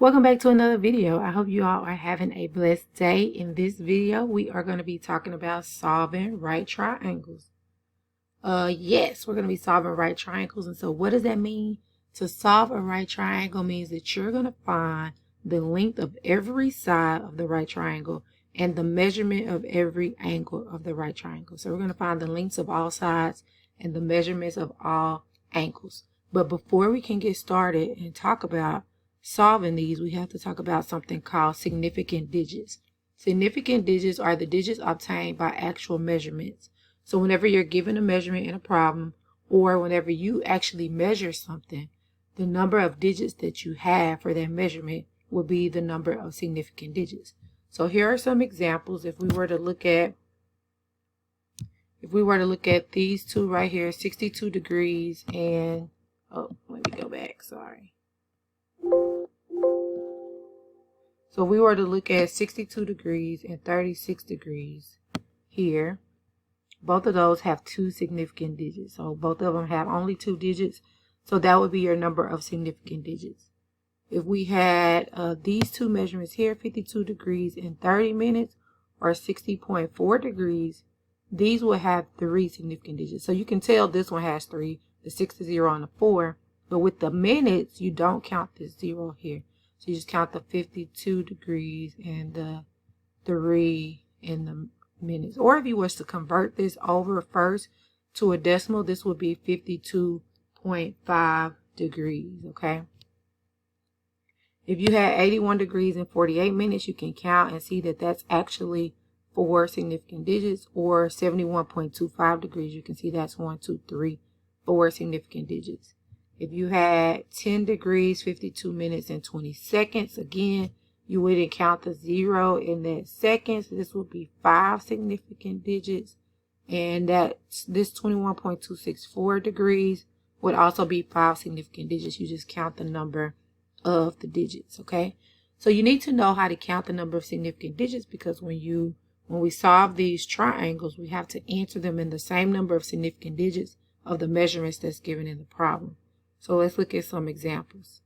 Welcome back to another video. I hope you all are having a blessed day. In this video, we are going to be talking about solving right triangles. Yes, we're going to be solving right triangles. And so what does that mean? To solve a right triangle means that you're going to find the length of every side of the right triangle and the measurement of every angle of the right triangle. So we're going to find the lengths of all sides and the measurements of all angles. But before we can get started and talk about solving these, we have to talk about something called significant digits. Significant digits are the digits obtained by actual measurements. So whenever you're given a measurement in a problem, or whenever you actually measure something, the number of digits that you have for that measurement will be the number of significant digits. So here are some examples. If we were to look at these two right here, 62 degrees and let me go back, sorry. So if we were to look at 62 degrees and 36 degrees here, both of those have two significant digits. So both of them have only two digits. So that would be your number of significant digits. If we had these two measurements here, 52 degrees and 30 minutes or 60.4 degrees, these will have three significant digits. So you can tell this one has three, the 6, the 0, and the 4. But with the minutes, you don't count this 0 here. So you just count the 52 degrees and the 3 in the minutes. Or if you was to convert this over first to a decimal, this would be 52.5 degrees, okay? If you had 81 degrees and 48 minutes, you can count and see that that's actually 4 significant digits. Or 71.25 degrees, you can see that's 1, 2, 3, 4 significant digits. If you had 10 degrees, 52 minutes, and 20 seconds, again, you wouldn't count the 0 in that seconds. This would be 5 significant digits. And this 21.264 degrees would also be 5 significant digits. You just count the number of the digits, okay? So you need to know how to count the number of significant digits, because when we solve these triangles, we have to answer them in the same number of significant digits of the measurements that's given in the problem. So let's look at some examples.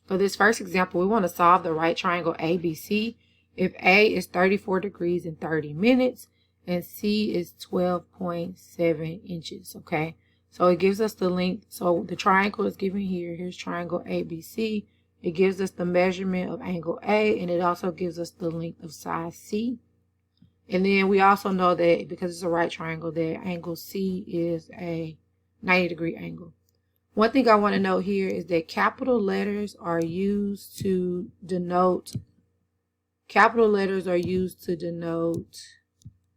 For this first example, we want to solve the right triangle ABC if A is 34 degrees and 30 minutes and C is 12.7 inches, okay? So it gives us the length. So the triangle is given here. Here's triangle ABC. It gives us the measurement of angle A, and it also gives us the length of side C. And then we also know that because it's a right triangle, that angle C is a 90-degree angle. One thing I want to note here is that capital letters are used to denote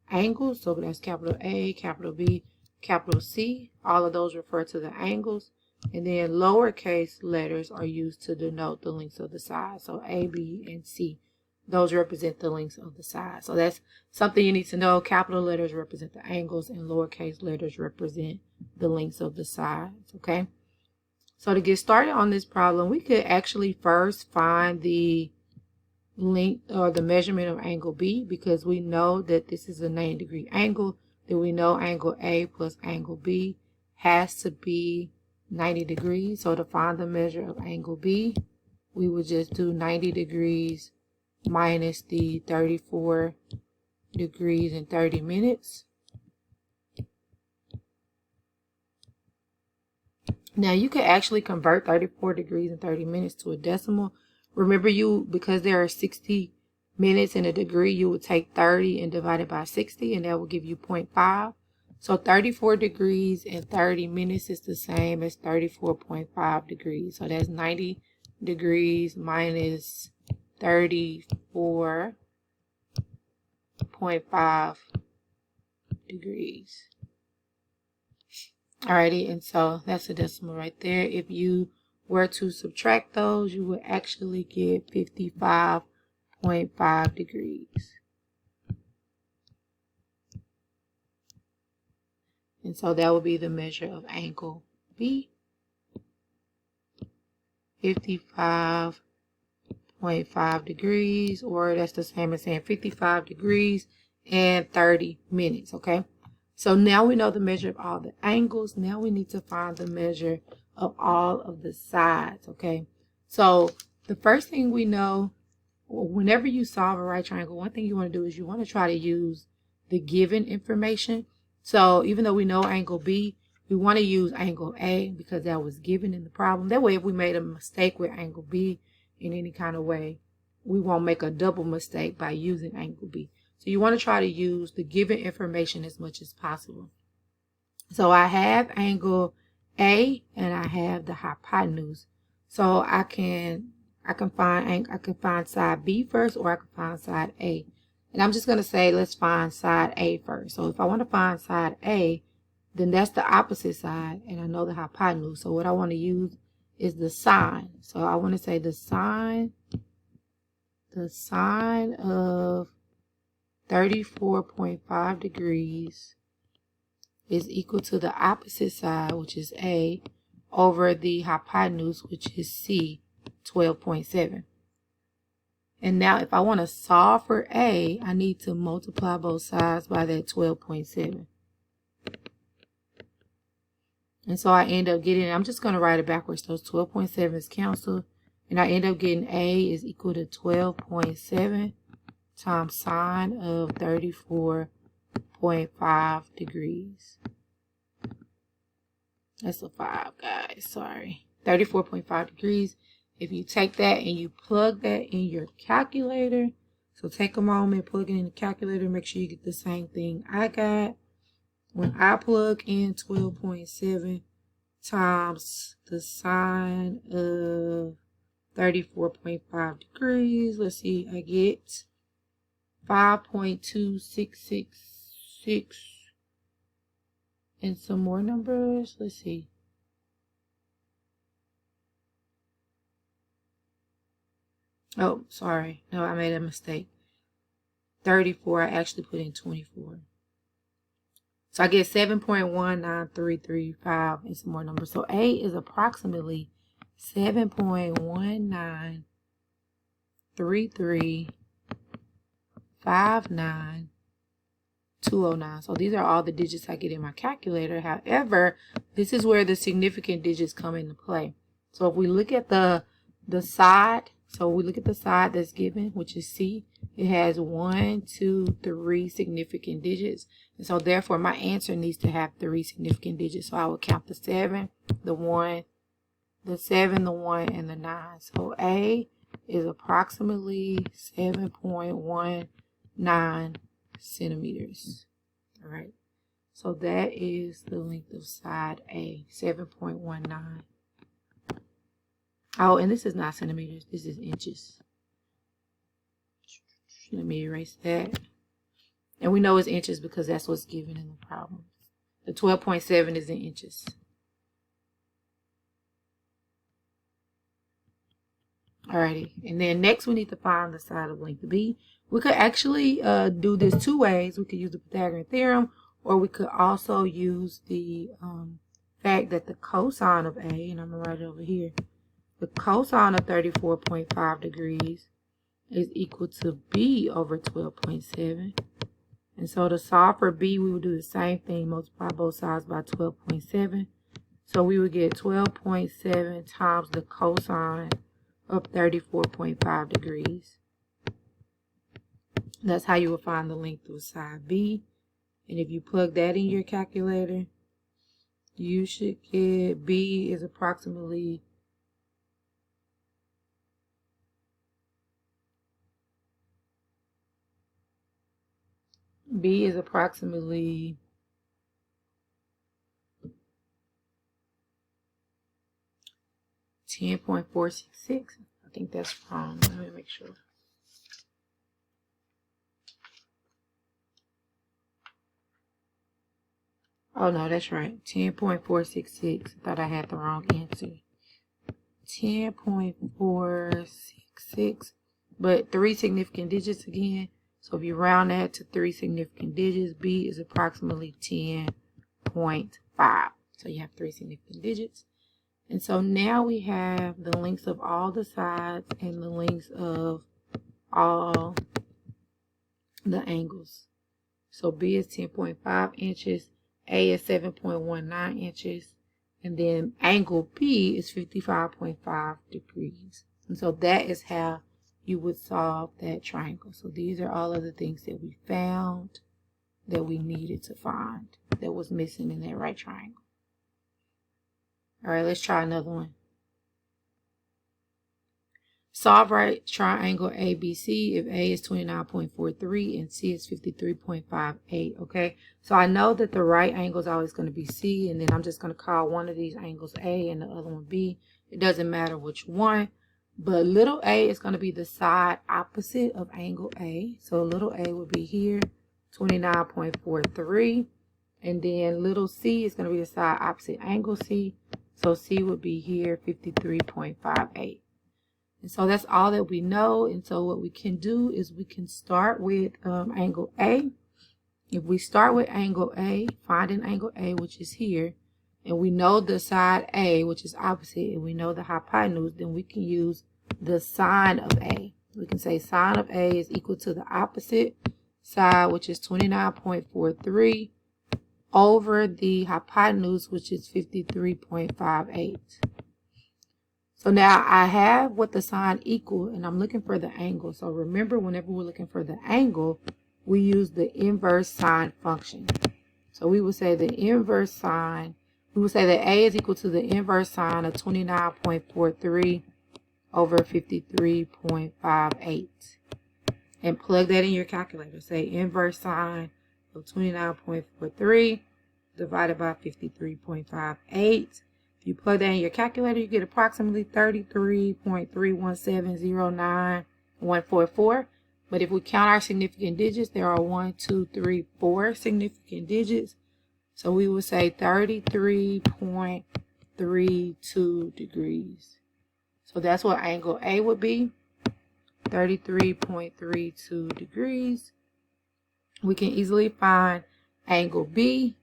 angles. So that's capital A, capital B, capital C. All of those refer to the angles. And then lowercase letters are used to denote the lengths of the sides. So A, B, and C. Those represent the lengths of the sides. So that's something you need to know. Capital letters represent the angles and lowercase letters represent the lengths of the sides, okay? So to get started on this problem, we could actually first find the length or the measurement of angle B, because we know that this is a 90-degree angle. Then we know angle A plus angle B has to be 90 degrees. So to find the measure of angle B, we would just do 90 degrees minus the 34 degrees and 30 minutes. Now you could actually convert 34 degrees and 30 minutes to a decimal. Remember, because there are 60 minutes in a degree, you would take 30 and divide it by 60, and that will give you 0.5. So 34 degrees and 30 minutes is the same as 34.5 degrees. So that's 90 degrees minus 34.5 degrees. Alrighty, and so that's a decimal right there. If you were to subtract those, you would actually get 55.5 degrees. And so that would be the measure of angle B. 55.5 degrees, or that's the same as saying 55 degrees and 30 minutes, okay? So now we know the measure of all the angles. Now we need to find the measure of all of the sides, okay? So the first thing we know, whenever you solve a right triangle, one thing you want to do is you want to try to use the given information. So even though we know angle B, we want to use angle A because that was given in the problem. That way, if we made a mistake with angle B in any kind of way, we won't make a double mistake by using angle B. So you want to try to use the given information as much as possible. So I have angle A and I have the hypotenuse. So I can find side B first, or I can find side A. And I'm just going to say, let's find side A first. So if I want to find side A, then that's the opposite side, and I know the hypotenuse. So what I want to use is the sine. So I want to say the sine of 34.5 degrees is equal to the opposite side, which is A, over the hypotenuse, which is C, 12.7. And now if I want to solve for A, I need to multiply both sides by that 12.7. And so I end up getting, I'm just going to write it backwards. Those 12.7 is canceled. And I end up getting A is equal to 12.7 times sine of 34.5 degrees. That's a 5, guys. Sorry. 34.5 degrees. If you take that and you plug that in your calculator, so take a moment, plug it in the calculator, make sure you get the same thing I got. When I plug in 12.7 times the sine of 34.5 degrees, let's see, I get 5.2666 and some more numbers. Let's see. Oh, sorry. No, I made a mistake. 34, I actually put in 24. So I get 7.19335 and some more numbers. So A is approximately 7.193359,209. So these are all the digits I get in my calculator. However, this is where the significant digits come into play. So if we look at the side, so we look at the side that's given, which is C. It has 1, 2, 3 significant digits. And so therefore my answer needs to have 3 significant digits. So I will count the 7, the 1, the 7, the 1, and the 9. So A is approximately 7.19 centimeters. All right. So that is the length of side A, 7.19. Oh, and this is not centimeters. This is inches. Let me erase that. And we know it's inches because that's what's given in the problem. The 12.7 is in inches. Alrighty. And then next we need to find the side of length B. We could actually do this two ways. We could use the Pythagorean theorem, or we could also use the fact that the cosine of A, and I'm going to write it over here, the cosine of 34.5 degrees is equal to B over 12.7. And so to solve for B, we would do the same thing, multiply both sides by 12.7. So we would get 12.7 times the cosine of 34.5 degrees. That's how you would find the length of side B. And if you plug that in your calculator, you should get B is approximately 10.466. I think that's wrong. Let me make sure. Oh, no, that's right. 10.466. I thought I had the wrong answer. 10.466. But 3 significant digits again. So if you round that to 3 significant digits, B is approximately 10.5. So you have 3 significant digits. And so now we have the lengths of all the sides and the lengths of all the angles. So B is 10.5 inches. A is 7.19 inches. And then angle B is 55.5 degrees. And so that is how you would solve that triangle. So these are all of the things that we found that we needed to find that was missing in that right triangle. All right, let's try another one. Solve right triangle ABC if A is 29.43 and C is 53.58, okay? So I know that the right angle is always going to be C, and then I'm just going to call one of these angles A and the other one B. It doesn't matter which one, but little a is going to be the side opposite of angle A. So little a would be here, 29.43, and then little c is going to be the side opposite angle C. So C would be here, 53.58. And so that's all that we know. And so what we can do is we can start with angle A. If we start with angle A, finding angle A, which is here, and we know the side A, which is opposite, and we know the hypotenuse, then we can use the sine of A. We can say sine of A is equal to the opposite side, which is 29.43, over the hypotenuse, which is 53.58. So now I have what the sine equal, and I'm looking for the angle. So remember, whenever we're looking for the angle, we use the inverse sine function. So we would say the inverse sine, we would say that A is equal to the inverse sine of 29.43 over 53.58. And plug that in your calculator. Say inverse sine of 29.43 divided by 53.58. If you plug that in your calculator, you get approximately 33.31709.144. But if we count our significant digits, there are 1, 2, 3, 4 significant digits. So we would say 33.32 degrees. So that's what angle A would be, 33.32 degrees. We can easily find angle B.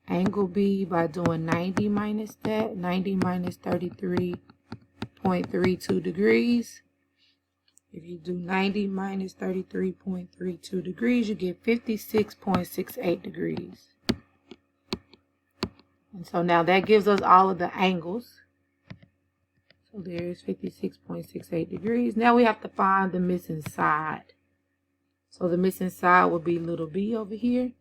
Angle B by doing 90 minus that. 90 minus 33.32 degrees. If you do 90 minus 33.32 degrees, you get 56.68 degrees. And so now that gives us all of the angles. So there's 56.68 degrees. Now we have to find the missing side. So the missing side will be little b over here.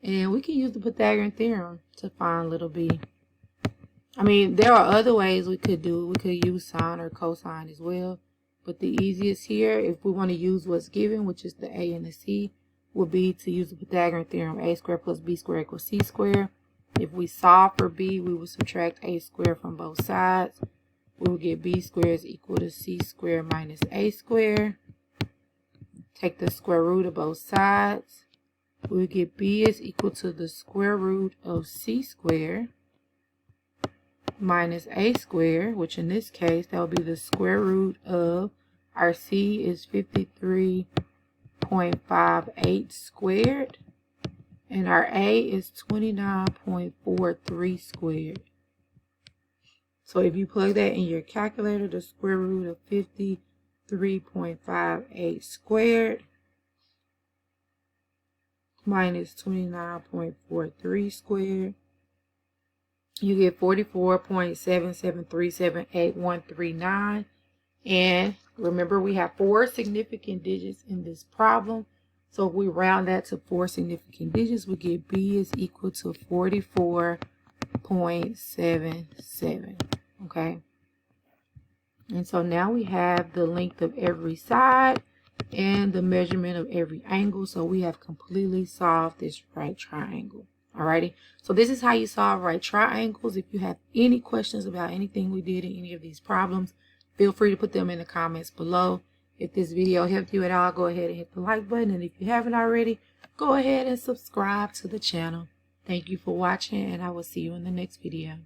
And we can use the Pythagorean theorem to find little b. I mean, there are other ways we could do. We could use sine or cosine as well. But the easiest here, if we want to use what's given, which is the a and the c, would be to use the Pythagorean theorem. A squared plus b squared equals c squared. If we solve for b, we would subtract a squared from both sides. We will get b squared is equal to c squared minus a squared. Take the square root of both sides. We will get b is equal to the square root of c squared minus a squared, which in this case, that will be the square root of our c is 53.58 squared, and our a is 29.43 squared. So if you plug that in your calculator, the square root of 53.58 squared minus 29.43 squared, you get 44.77378.139. And remember, we have 4 significant digits in this problem. So if we round that to 4 significant digits, we get b is equal to 44.77. Okay. And so now we have the length of every side and the measurement of every angle. So we have completely solved this right triangle. Alrighty, so this is how you solve right triangles. If you have any questions about anything we did in any of these problems, feel free to put them in the comments below. If this video helped you at all, go ahead and hit the like button. And if you haven't already, go ahead and subscribe to the channel. Thank you for watching, and I will see you in the next video.